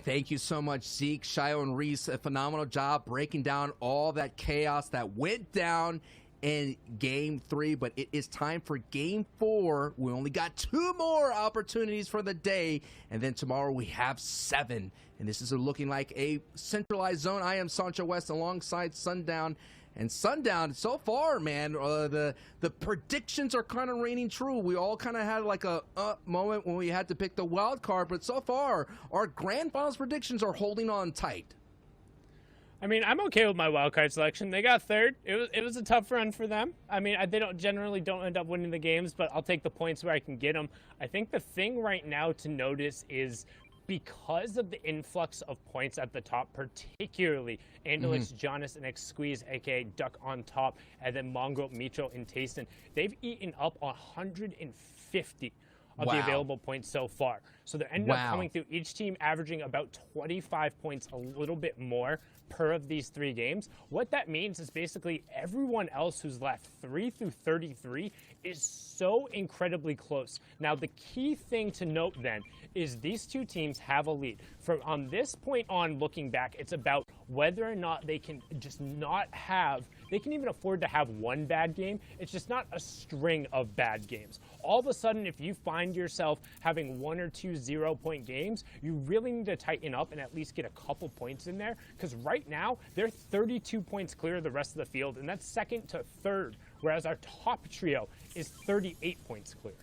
Thank you so much, Zeke, Shio, and Reese. A phenomenal job breaking down all that chaos that went down in Game 3. But it is time for Game 4. We only got 2 more opportunities for the day. And then tomorrow we have 7. And this is looking like a centralized zone. I am Sancho West alongside Sundown. And Sundown, so far, man, the predictions are kind of reigning true. We all kind of had like a moment when we had to pick the wild card, but so far, our grand finals predictions are holding on tight. I mean, I'm okay with my wild card selection. They got third. It was a tough run for them. I mean, they generally don't end up winning the games, but I'll take the points where I can get them. I think the thing right now to notice is, because of the influx of points at the top, particularly Andalix, Jonas, and X-Squeeze, aka Duck on top, and then Mongrel, Mitro, and Tayson, they've eaten up 150 of the available points so far. So they're ending up coming through, each team averaging about 25 points, a little bit more per of these 3 games. What that means is basically everyone else who's left 3 through 33 is so incredibly close. Now, the key thing to note then is these 2 teams have a lead. From on this point on, looking back, it's about whether or not they can just not have, they can even afford to have 1 bad game. It's just not a string of bad games. All of a sudden, if you find yourself having 1 or 2 0-point games, you really need to tighten up and at least get a couple points in there, because right now they're 32 points clear of the rest of the field, and that's second to third, whereas our top trio is 38 points clear.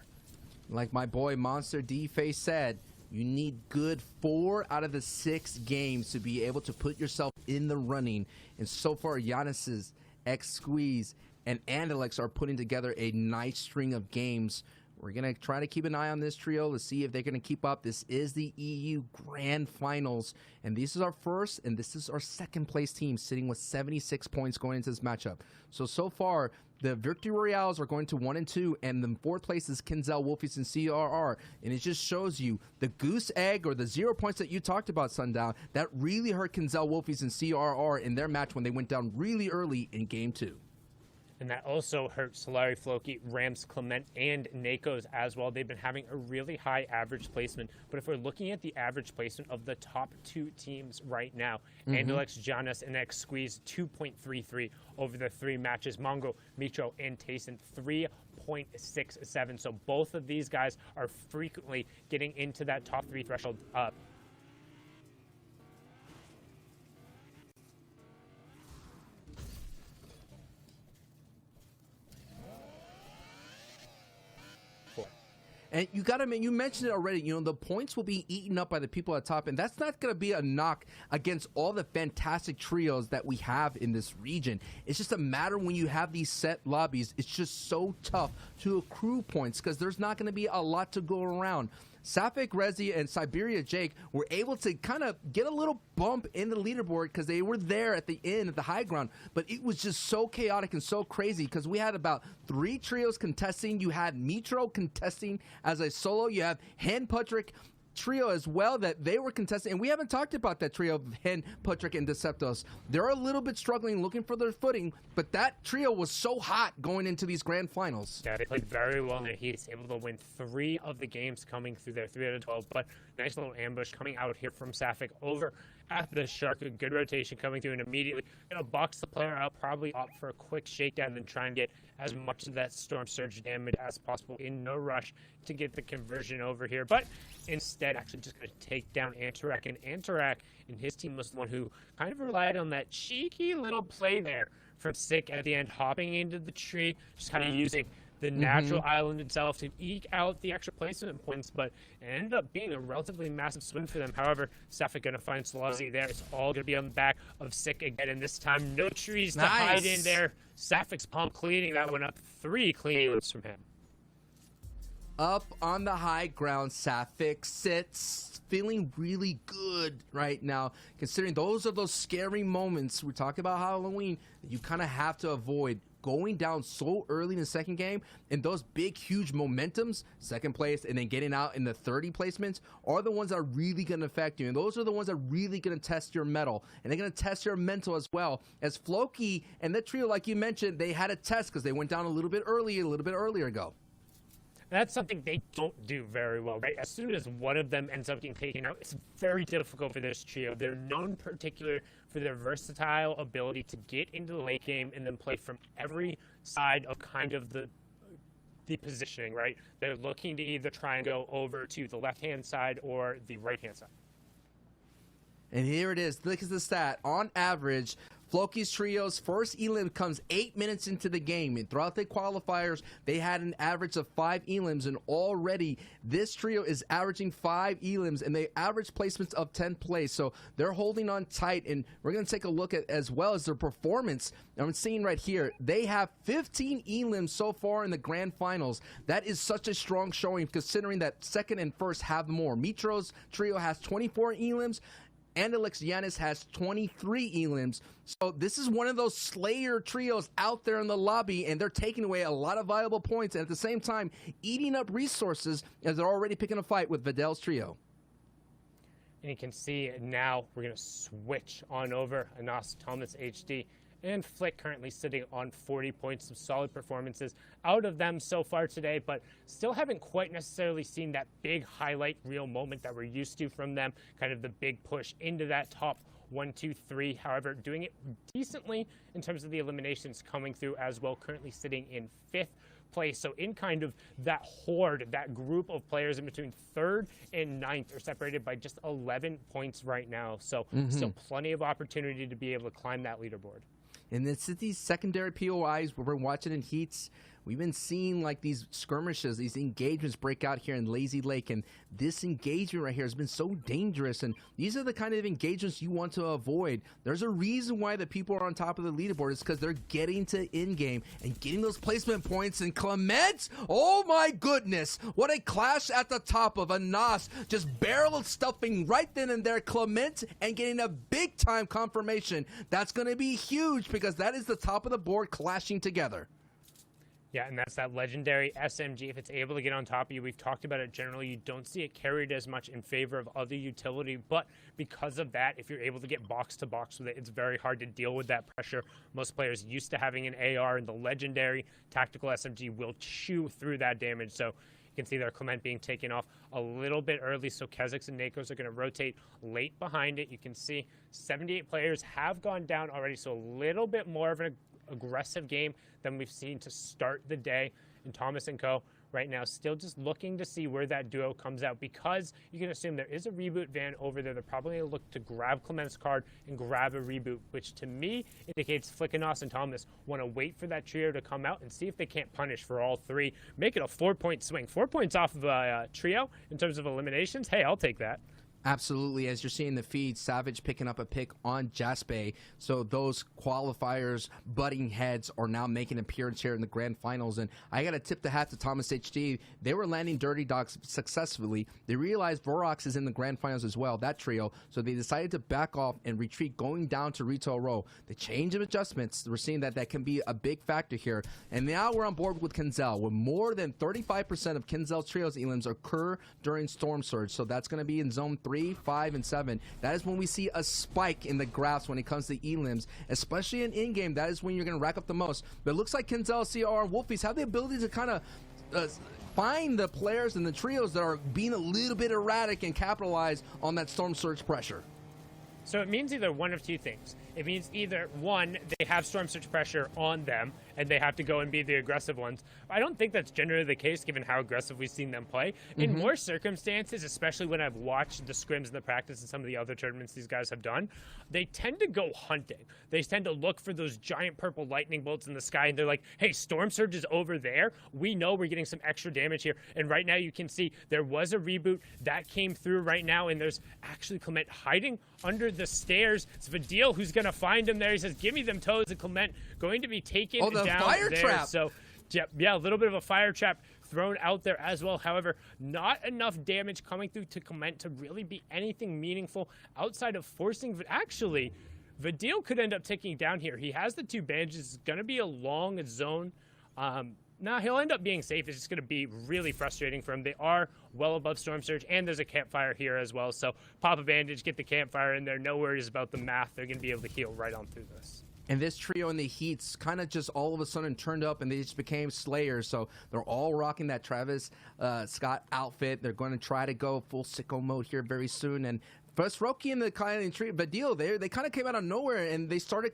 Like my boy Monster D-Face said, you need good 4 out of the 6 games to be able to put yourself in the running. And so far, Giannis's X-Squeeze and Andalix are putting together a nice string of games. We're going to try to keep an eye on this trio to see if they're going to keep up. This is the EU Grand Finals, and this is our first and this is our second place team sitting with 76 points going into this matchup. So far, the Victory Royales are going to 1 and 2, and the 4th place is Kinzel, Wolfies, and CRR. And it just shows you the goose egg or the 0 points that you talked about, Sundown, that really hurt Kinzel, Wolfies, and CRR in their match when they went down really early in Game 2. And that also hurt Solari, Floki, Rams, Clement, and Nakos as well. They've been having a really high average placement. But if we're looking at the average placement of the top 2 teams right now, Andalex, Jonas, and X-Squeeze, 2.33 over the 3 matches. Mongo, Mitro, and Tayson, 3.67. So both of these guys are frequently getting into that top 3 threshold. And you mentioned it already, the points will be eaten up by the people at top, and that's not going to be a knock against all the fantastic trios that we have in this region. It's just a matter when you have these set lobbies, it's just so tough to accrue points because there's not going to be a lot to go around. Safik, Rezi, and Siberia Jake were able to kind of get a little bump in the leaderboard because they were there at the end, at the high ground. But it was just so chaotic and so crazy because we had about 3 trios contesting. You had Mitro contesting as a solo. You have Hen Patrick trio as well that they were contesting, and we haven't talked about that trio of Hen, Patrick, and Deceptos. They're a little bit struggling, looking for their footing, but that trio was so hot going into these grand finals. Yeah, they played very well in their heats, able to win 3 of the games coming through there, 3 out of 12, but nice little ambush coming out here from Safik over at the Shark. A good rotation coming through, and immediately gonna box the player out, probably opt for a quick shakedown, then try and get as much of that Storm Surge damage as possible in no rush to get the conversion over here. But instead, actually just going to take down Antarak, and Antarak and his team was the one who kind of relied on that cheeky little play there from Sick at the end, hopping into the tree, just kind of using the natural island itself to eke out the extra placement points, but it ended up being a relatively massive swing for them. However, Safik going to find Sluzzy there. It's all going to be on the back of Sick again, and this time no trees to hide in there. Safik's pump cleaning that one up. 3 clean loops from him. Up on the high ground, Safik sits, feeling really good right now, considering those are those scary moments. We talk about Halloween that you kind of have to avoid. Going down so early in the second game and those big, huge momentums, second place, and then getting out in the 30 placements are the ones that are really going to affect you. And those are the ones that are really going to test your mettle. And they're going to test your mental as well. As Floki and the trio, like you mentioned, they had a test because they went down a little bit earlier ago. That's something they don't do very well, right? As soon as one of them ends up getting taken out, it's very difficult for this trio. They're known in particular for their versatile ability to get into the late game and then play from every side of kind of the positioning, right? They're looking to either try and go over to the left-hand side or the right-hand side. And here it is. Look at the stat. On average, Floki's Trio's first elim comes 8 minutes into the game. And throughout the qualifiers, they had an average of 5 elims. And already, this trio is averaging 5 elims. And they average placements of 10th place. So they're holding on tight. And we're going to take a look at as well as their performance. I'm seeing right here, they have 15 elims so far in the grand finals. That is such a strong showing considering that second and first have more. Mitro's trio has 24 elims. Andelix Yanis has 23 elims. So this is one of those slayer trios out there in the lobby, and they're taking away a lot of valuable points and at the same time eating up resources as they're already picking a fight with Videl's trio. And you can see now we're going to switch on over. Anas Thomas HD and Flick currently sitting on 40 points. Some solid performances out of them so far today, but still haven't quite necessarily seen that big highlight reel moment that we're used to from them, kind of the big push into that top 1, 2, 3. However, doing it decently in terms of the eliminations coming through as well, currently sitting in 5th place. So in kind of that horde, that group of players in between 3rd and 9th are separated by just 11 points right now. So still plenty of opportunity to be able to climb that leaderboard. And it's these secondary POIs where we're watching in heats. We've been seeing like these skirmishes, these engagements break out here in Lazy Lake, and this engagement right here has been so dangerous, and these are the kind of engagements you want to avoid. There's a reason why the people are on top of the leaderboard. It's because they're getting to in-game and getting those placement points, and Clement, oh my goodness, what a clash at the top of Anas, just barrel stuffing right then and there Clement and getting a big-time confirmation. That's going to be huge because that is the top of the board clashing together. Yeah, and that's that legendary SMG. If it's able to get on top of you, we've talked about it generally, you don't see it carried as much in favor of other utility, but because of that, if you're able to get box to box with it, it's very hard to deal with that pressure. Most players used to having an AR, and the legendary tactical SMG will chew through that damage. So you can see there Clement being taken off a little bit early, so Keziks and Nakos are going to rotate late behind it. You can see 78 players have gone down already, so a little bit more of an aggressive game than we've seen to start the day. And Thomas and Co. right now still just looking to see where that duo comes out, because you can assume there is a reboot van over there. They're probably going to look to grab Clement's card and grab a reboot, which to me indicates Flickanos and Thomas want to wait for that trio to come out and see if they can't punish for all 3. Make it a 4-point swing. 4 points off of a trio in terms of eliminations. Hey, I'll take that. Absolutely. As you're seeing the feed, Savage picking up a pick on Jaspe. So those qualifiers butting heads are now making an appearance here in the grand finals. And I got to tip the hat to Thomas HD. They were landing dirty dogs successfully. They realized Vorox is in the grand finals as well, that trio. So they decided to back off and retreat, going down to retail row. The change of adjustments, we're seeing that can be a big factor here. And now we're on board with Kenzel, with more than 35% of Kenzel's trio's elims occur during Storm Surge. So that's going to be in zone 3, 5, and 7. That is when we see a spike in the graphs when it comes to elims, especially in-game. That is when you're going to rack up the most. But it looks like Kenzel, CR, and Wolfies have the ability to kind of find the players and the trios that are being a little bit erratic and capitalize on that Storm Surge pressure. So it means either one of two things. It means either, one, they have Storm Surge pressure on them, and they have to go and be the aggressive ones. I don't think that's generally the case, given how aggressive we've seen them play. In more circumstances, especially when I've watched the scrims and the practice and some of the other tournaments these guys have done, they tend to go hunting. They tend to look for those giant purple lightning bolts in the sky, and they're like, hey, Storm Surge is over there. We know we're getting some extra damage here. And right now you can see there was a reboot that came through right now, and there's actually Clement hiding under the stairs. It's Vadil who's going to find him there. He says, give me them toes, and Clement going to be taken down fire there. Trap. So, yeah, a little bit of a fire trap thrown out there as well. However, not enough damage coming through to Clement to really be anything meaningful outside of forcing. Actually, Vadil could end up ticking down here. He has the 2 bandages. It's going to be a long zone. Now he'll end up being safe. It's just going to be really frustrating for him. They are well above Storm Surge, and there's a campfire here as well. So pop a bandage, get the campfire in there. No worries about the math. They're going to be able to heal right on through this. And this trio in the Heats kind of just all of a sudden turned up and they just became slayers. So they're all rocking that Travis Scott outfit. They're going to try to go full sicko mode here very soon. And first, Roki and the kind of Badil there, they kind of came out of nowhere and they started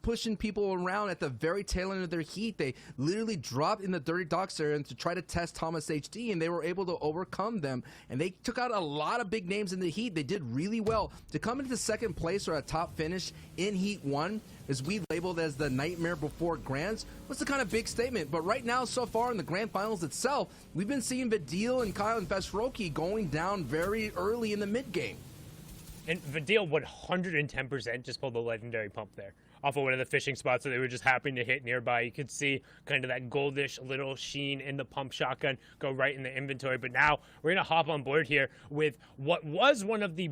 pushing people around at the very tail end of their heat. They literally dropped in the Dirty Docks area to try to test Thomas HD, and they were able to overcome them. And they took out a lot of big names in the heat. They did really well to come into second place or a top finish in Heat 1, as we labeled as the nightmare before grands, was a kind of big statement. But right now, so far in the grand finals itself, we've been seeing Badil and Kyle and Vesroki going down very early in the mid game. And Vadil 110% just pulled the legendary pump there off of one of the fishing spots that they were just happening to hit nearby. You could see kind of that goldish little sheen in the pump shotgun go right in the inventory. But now we're going to hop on board here with what was one of the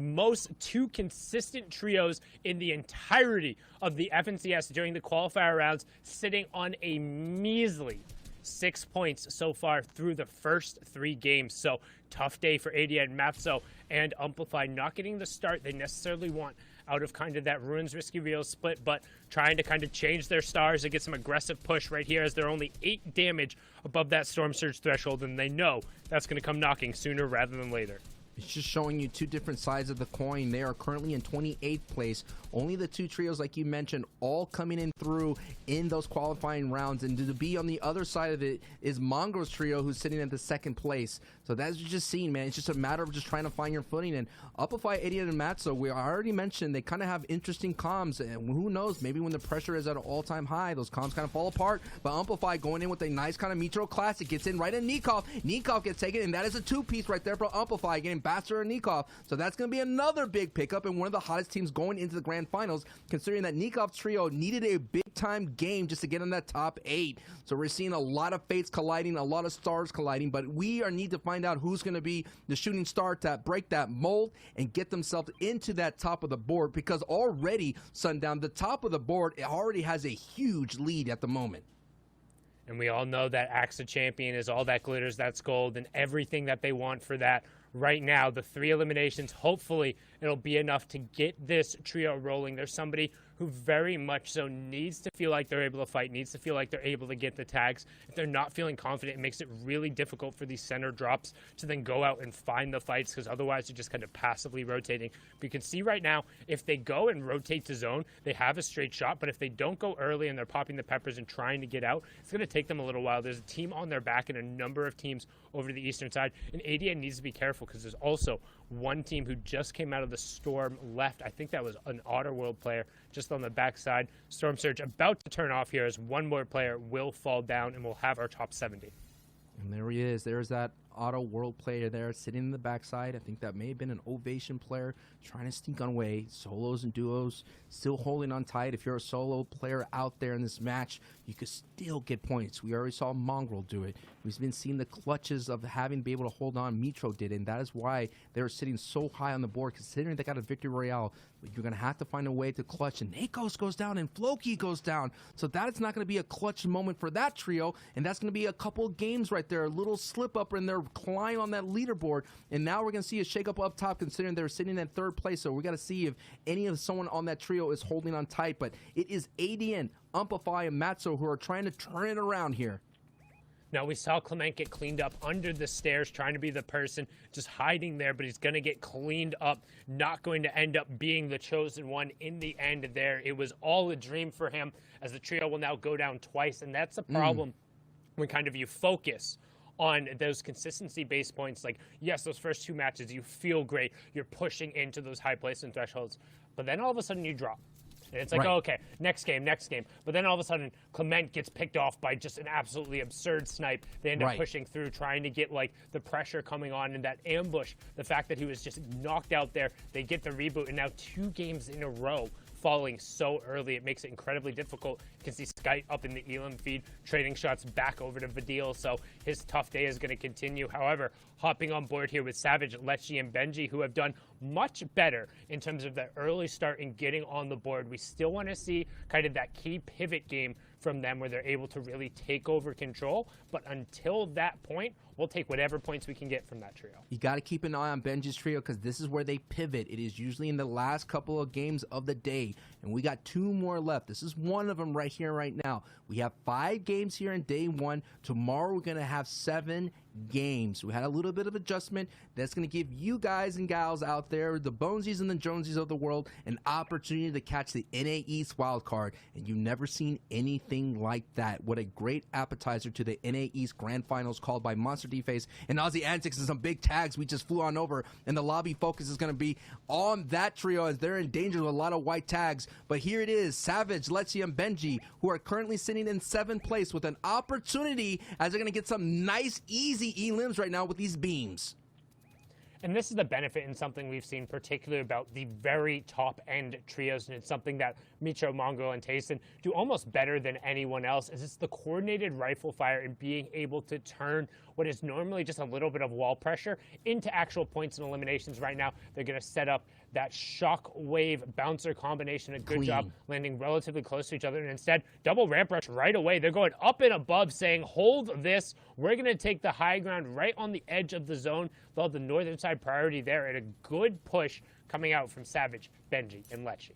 two consistent trios in the entirety of the FNCS during the qualifier rounds, sitting on a measly 6 points so far through the first 3 games. So tough day for ADN, Mapso, and Amplify, not getting the start they necessarily want out of kind of that Ruins Risky Reels split, but trying to kind of change their stars and get some aggressive push right here as they're only 8 damage above that Storm Surge threshold, and they know that's going to come knocking sooner rather than later. It's just showing you two different sides of the coin. They are currently in 28th place. Only the two trios, like you mentioned, all coming in through in those qualifying rounds. And to be on the other side of it is Mongo's trio, who's sitting at the second place. So that's just seen, man. It's just a matter of just trying to find your footing. And Upify, Idiot, and Matzo, we already mentioned, they kind of have interesting comms. And who knows, maybe when the pressure is at an all-time high, those comms kind of fall apart. But Amplify going in with a nice kind of Metro Classic, gets in right in Nikov. Nikov gets taken, and that is a 2-piece right there for Amplify, getting Bastard and Nikov. So that's going to be another big pickup and one of the hottest teams going into the grand finals, considering that Nikov's trio needed a big-time game just to get in that top 8. So we're seeing a lot of fates colliding, a lot of stars colliding, but we need to find out who's going to be the shooting star to break that mold and get themselves into that top of the board, because already, Sundown, the top of the board, it already has a huge lead at the moment. And we all know that AXA champion is all that glitters, that's gold, and everything that they want for that. Right now, the 3 eliminations, hopefully it'll be enough to get this trio rolling. There's somebody who very much so needs to feel like they're able to fight, needs to feel like they're able to get the tags. If they're not feeling confident, it makes it really difficult for these center drops to then go out and find the fights, because otherwise you're just kind of passively rotating. But you can see right now, if they go and rotate to zone, they have a straight shot, but if they don't go early and they're popping the peppers and trying to get out, it's going to take them a little while. There's a team on their back and a number of teams over to the eastern side, and ADN needs to be careful, because there's also one team who just came out of the storm left. I think that was an Otter World player just on the backside. Storm Surge about to turn off here as one more player will fall down, and we'll have our top 70. And there he is. There's that Auto World player there sitting in the backside. I think that may have been an Ovation player trying to sneak on away. Solos and duos still holding on tight. If you're a solo player out there in this match, you could still get points. We already saw Mongrel do it. We've been seeing the clutches of having to be able to hold on. Mitro did it, and that is why they're sitting so high on the board, considering they got a Victory Royale. But you're going to have to find a way to clutch, and Nakos goes down, and Floki goes down. So that is not going to be a clutch moment for that trio, and that's going to be a couple of games right there, a little slip-up, and they're climb on that leaderboard. And now we're going to see a shake-up up top, considering they're sitting in 3rd place. So we got to see if any of someone on that trio is holding on tight. But it is ADN, Umpify, and Matzo who are trying to turn it around here. Now, we saw Clement get cleaned up under the stairs, trying to be the person just hiding there, but he's going to get cleaned up, not going to end up being the chosen one in the end there. It was all a dream for him, as the trio will now go down twice, and that's a problem when kind of you focus on those consistency-based points. Like, yes, those first 2 matches, you feel great. You're pushing into those high placement thresholds. But then all of a sudden you drop. And it's like, right. oh, okay, next game. But then all of a sudden, Clement gets picked off by just an absolutely absurd snipe. They end up pushing through, trying to get, like, the pressure coming on in that ambush. The fact that he was just knocked out there, they get the reboot, and now 2 games in a row falling so early, it makes it incredibly difficult. You can see Skype up in the Elam feed, trading shots back over to Vadil, so his tough day is going to continue. However, hopping on board here with Savage, Lecce, and Benji, who have done much better in terms of that early start and getting on the board. We still want to see kind of that key pivot game from them where they're able to really take over control. But until that point, we'll take whatever points we can get from that trio. You got to keep an eye on Benji's trio because this is where they pivot. It is usually in the last couple of games of the day, and we got 2 more left. This is one of them right here, right now. We have 5 games here in day 1. Tomorrow we're going to have 7 games. We had a little bit of adjustment that's going to give you guys and gals out there, the Bonesies and the Jonesies of the world, an opportunity to catch the NA East wild card, and you've never seen anything like that. What a great appetizer to the NA East Grand Finals called by Monster D-Face and Aussie Antics and some big tags we just flew on over, and the lobby focus is going to be on that trio as they're in danger with a lot of white tags. But here it is, Savage, Lexi, and Benji, who are currently sitting in 7th place with an opportunity as they're going to get some nice, easy elims right now with these beams. And this is the benefit and something we've seen particularly about the very top-end trios, and it's something that Mitro, Mongo, and Tayson do almost better than anyone else, is it's the coordinated rifle fire and being able to turn what is normally just a little bit of wall pressure into actual points and eliminations. Right now, they're going to set up that shock wave bouncer combination. A good job landing relatively close to each other, and instead, double ramp rush right away. They're going up and above saying, hold this. We're going to take the high ground right on the edge of the zone. They'll have the northern side priority there, and a good push coming out from Savage, Benji, and Lecce.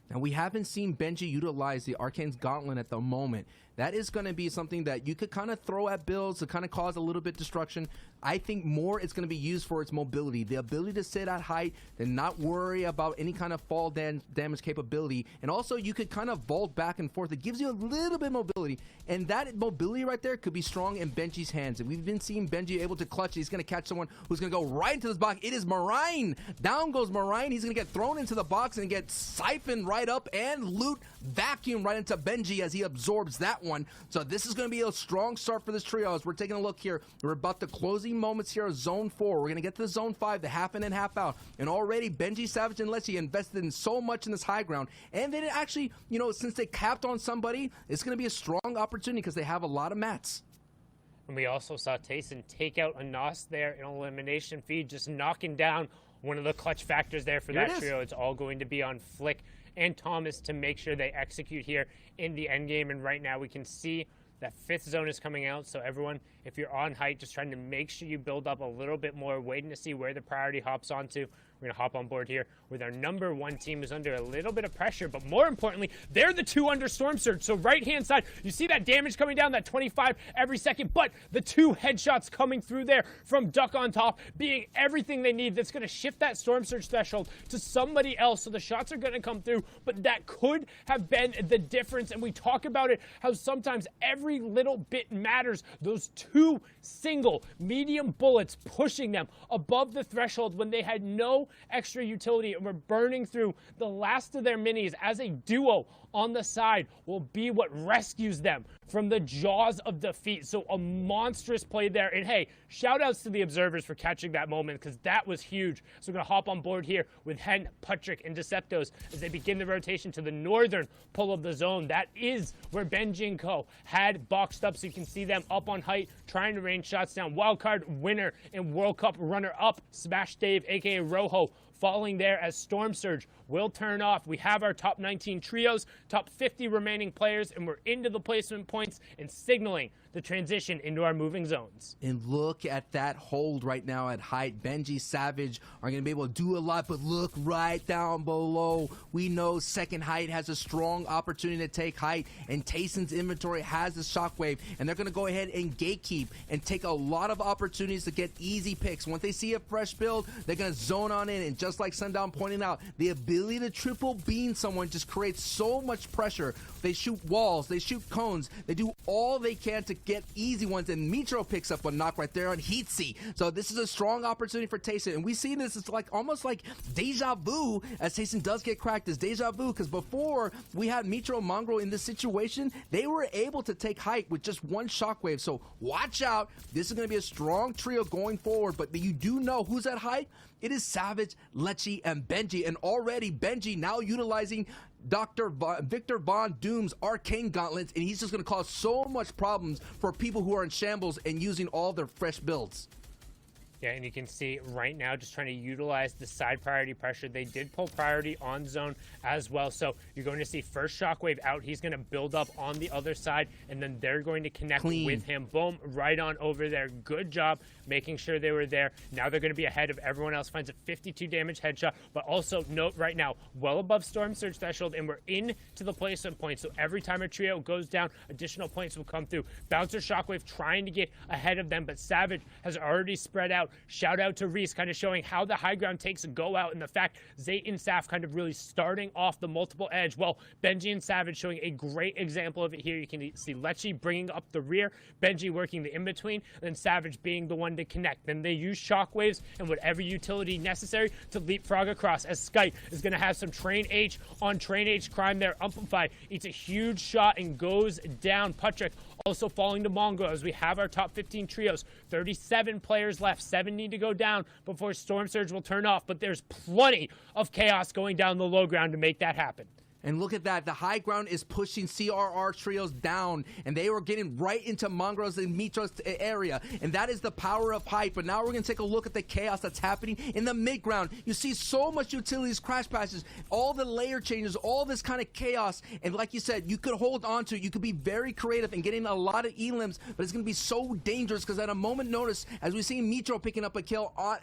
Now, we haven't seen Benji utilize the Arcane's Gauntlet at the moment. That is going to be something that you could kind of throw at builds to kind of cause a little bit destruction. I think more it's going to be used for its mobility, the ability to sit at height and not worry about any kind of fall damage capability. And also, you could kind of vault back and forth. It gives you a little bit of mobility, and that mobility right there could be strong in Benji's hands. And we've been seeing Benji able to clutch. He's going to catch someone who's going to go right into this box. It is Marine. Down goes Marine. He's going to get thrown into the box and get siphoned right up and loot vacuum right into Benji as he absorbs that one. So this is going to be a strong start for this trio. As we're taking a look here, we're about the closing moments here of Zone 4. We're going to get to the Zone 5, the half in and half out. And already Benji, Savage, and Lecce invested in so much in this high ground. And then actually, you know, since they capped on somebody, it's going to be a strong opportunity because they have a lot of mats. And we also saw Tayson take out a Nos there in elimination feed, just knocking down one of the clutch factors there for that trio. It's all going to be on Flick and Thomas to make sure they execute here in the end game. And right now we can see that 5th zone is coming out. So everyone, if you're on height, just trying to make sure you build up a little bit more, waiting to see where the priority hops onto. We're going to hop on board here with our number 1 team who's under a little bit of pressure, but more importantly, they're the 2 under Storm Surge. So right-hand side, you see that damage coming down, that 25 every second, but the 2 headshots coming through there from Duck on top being everything they need. That's going to shift that Storm Surge threshold to somebody else. So the shots are going to come through, but that could have been the difference. And we talk about it, how sometimes every little bit matters. Those 2 single medium bullets pushing them above the threshold when they had no extra utility and were burning through the last of their minis as a duo on the side will be what rescues them from the jaws of defeat. So a monstrous play there. And hey, shout outs to the observers for catching that moment because that was huge. So we're going to hop on board here with Hen, Patrick, and Deceptos as they begin the rotation to the northern pull of the zone. That is where Benji and Co. had boxed up, so you can see them up on height trying to rain shots down. Wildcard winner and World Cup runner-up Smash Dave, aka Rojo, falling there as Storm Surge will turn off. We have our top 19 trios, top 50 remaining players, and we're into the placement points and signaling the transition into our moving zones. And look at that hold right now at height. Benji, Savage are going to be able to do a lot, but look right down below. We know second height has a strong opportunity to take height, and Tayson's inventory has the shockwave, and they're going to go ahead and gatekeep and take a lot of opportunities to get easy picks. Once they see a fresh build, they're going to zone on in, and just like Sundown pointing out, the ability to triple beam someone just creates so much pressure. They shoot walls, they shoot cones, they do all they can to get easy ones, and Mitro picks up a knock right there on Heatsy. So this is a strong opportunity for Tayson, and we see this as like almost like deja vu as Tayson does get cracked as deja vu, because before we had Mitro Mongrel in this situation, they were able to take height with just one shockwave. So watch out, this is going to be a strong trio going forward, but you do know who's at height. It is Savage, Lecce, and Benji, and already Benji now utilizing Victor Von Doom's arcane gauntlets, and he's just going to cause so much problems for people who are in shambles and using all their fresh builds. Yeah, and you can see right now just trying to utilize the side priority pressure. They did pull priority on zone as well. So you're going to see first Shockwave out. He's going to build up on the other side, and then they're going to connect with him. Boom, right on over there. Good job making sure they were there. Now they're going to be ahead of everyone else. Finds a 52 damage headshot, but also note right now, well above Storm Surge threshold, and we're into the placement point. So every time a trio goes down, additional points will come through. Bouncer Shockwave trying to get ahead of them, but Savage has already spread out. Shout out to Reese, kind of showing how the high ground takes a go out, and the fact Zayt and Saf kind of really starting off the multiple edge. Well, Benji and Savage showing a great example of it here. You can see Lecce bringing up the rear, Benji working the in-between, and then Savage being the one to connect. Then they use shockwaves and whatever utility necessary to leapfrog across, as Skype is going to have some Train H on Train H crime there. Amplify eats a huge shot and goes down. Patrick also falling to Mongo as we have our top 15 trios. 37 players left. 7 need to go down before Storm Surge will turn off, but there's plenty of chaos going down the low ground to make that happen. And look at that. The high ground is pushing CRR trios down, and they were getting right into Mongro's and Mitro's area. And that is the power of hype. But now we're going to take a look at the chaos that's happening in the mid ground. You see so much utilities, crash passes, all the layer changes, all this kind of chaos. And like you said, you could hold on to it. You could be very creative and getting a lot of elims, but it's going to be so dangerous because at a moment notice, as we see Mitro picking up a kill on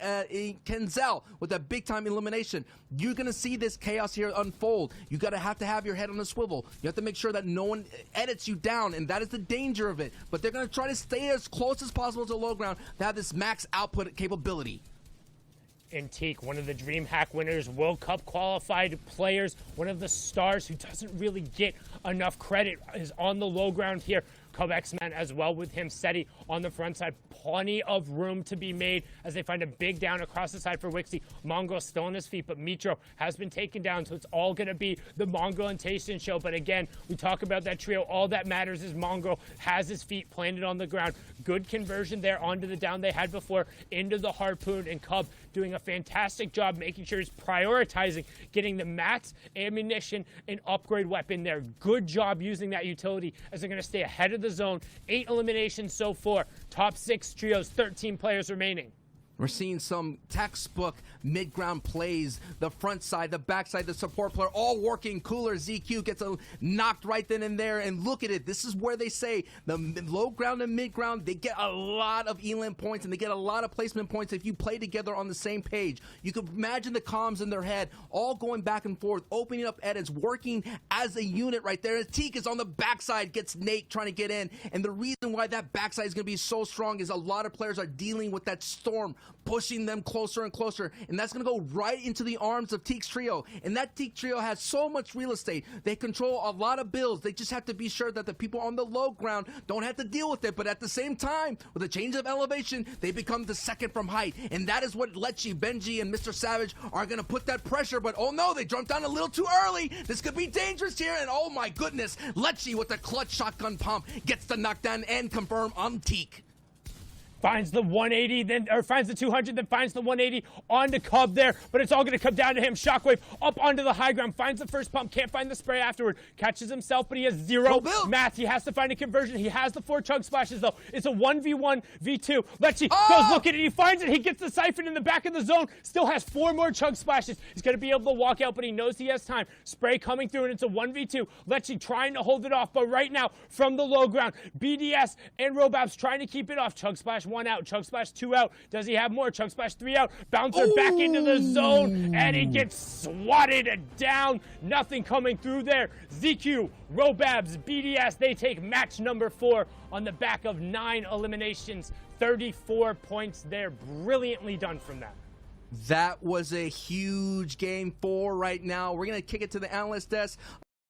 Kenzel with a big time elimination, you're going to see this chaos here unfold. You got to have your head on a swivel. You have to make sure that no one edits you down, and that is the danger of it. But they're going to try to stay as close as possible to low ground to have this max output capability. Antique, one of the DreamHack winners, World Cup qualified players, one of the stars who doesn't really get enough credit, is on the low ground here. Cub X-Men as well with him. Seti on the front side. Plenty of room to be made as they find a big down across the side for Wixie. Mongo still on his feet, but Mitro has been taken down, so it's all going to be the Mongo and Tayson show. But again, we talk about that trio. All that matters is Mongo has his feet planted on the ground. Good conversion there onto the down they had before, into the Harpoon, and Cub doing a fantastic job making sure he's prioritizing getting the mats, ammunition, and upgrade weapon there. Good job using that utility as they're going to stay ahead of the zone. 8 eliminations so far. Top 6 trios, 13 players remaining. We're seeing some textbook mid-ground plays, the front side, the back side, the support player, all working. Cooler ZQ gets knocked right then and there, and look at it. This is where they say the low ground and mid-ground, they get a lot of elim points, and they get a lot of placement points if you play together on the same page. You can imagine the comms in their head all going back and forth, opening up edits, working as a unit right there. Teak is on the backside, gets Nate trying to get in, and the reason why that backside is going to be so strong is a lot of players are dealing with that storm, pushing them closer and closer, and that's going to go right into the arms of Teak's trio. And that Teak trio has so much real estate. They control a lot of builds. They just have to be sure that the people on the low ground don't have to deal with it, but at the same time, with a change of elevation, they become the second from height, and that is what Lecce, Benji, and Mr. Savage are going to put that pressure. But oh no, they jumped down a little too early. This could be dangerous here, and oh my goodness, Lecce with the clutch shotgun pump gets the knockdown and confirm on Teak. Finds the 180, then or finds the 200, then finds the 180 onto Cub there, but it's all going to come down to him. Shockwave up onto the high ground, finds the first pump, can't find the spray afterward, catches himself, but he has 0 math. He has to find a conversion. He has the 4 chug splashes though. It's a 1v1 v2. Lecce goes look at it, he finds it, he gets the siphon in the back of the zone, still has 4 more chug splashes. He's going to be able to walk out, but he knows he has time. Spray coming through, and it's a 1v2. Lecce trying to hold it off, but right now from the low ground, BDS and Robabs trying to keep it off. Chug splash 1 out, chug splash 2 out. Does he have more? Chug splash 3 out. Bouncer back into the zone, and he gets swatted down. Nothing coming through there. ZQ, Robabs, BDS, they take match number 4 on the back of 9 eliminations. 34 points there. Brilliantly done from that. That was a huge game 4 right now. We're going to kick it to the analyst desk.